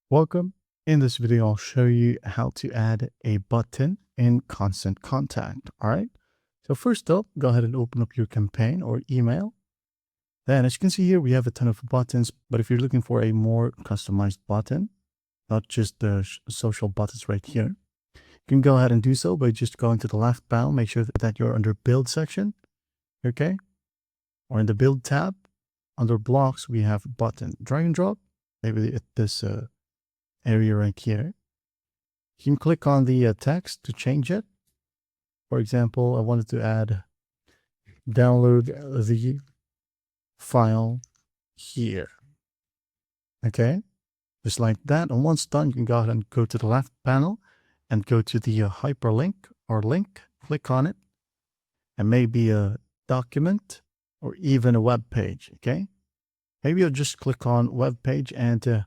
Welcome. In this video, I'll show you how to add a button in Constant Contact. All right. So first up, go ahead and open up your campaign or email. Then as you can see here, we have a ton of buttons, but if you're looking for a more customized button, not just the social buttons right here, you can go ahead and do so by just going to the left panel. Make sure that you're under build section. Okay. Or in the build tab, under blocks, we have button, drag and drop. Maybe at this area right here. You can click on the text to change it. For example, I wanted to add download the file here. Okay, just like that. And once done, you can go ahead and go to the left panel and go to the hyperlink or link, click on it, and maybe a document or even a web page. Okay, maybe I'll just click on web page and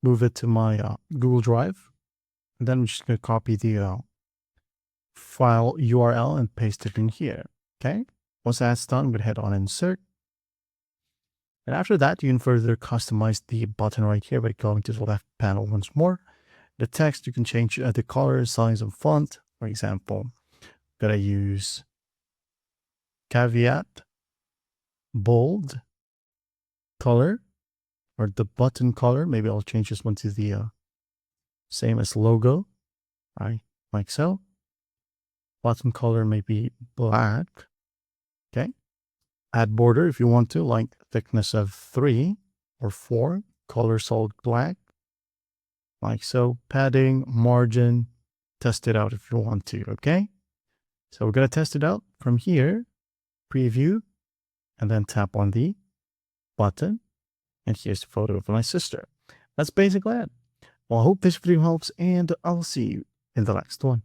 move it to my Google Drive. And then I'm just going to copy the file URL and paste it in here. Okay. Once that's done, I'm going to head on insert. And after that, you can further customize the button right here by going to the left panel once more. The text, you can change the color, size, and font. For example, I'm going to use caveat, bold, color, or the button color. Maybe I'll change this one to the same as logo, right? Like so. Button color may be black. Okay. Add border if you want to, like thickness of 3 or 4. Color solid black. Like so. Padding, margin. Test it out if you want to. Okay. So we're going to test it out from here. Preview. And then tap on the button. And here's the photo of my sister. That's basically it. Well, I hope this video helps, and I'll see you in the next one.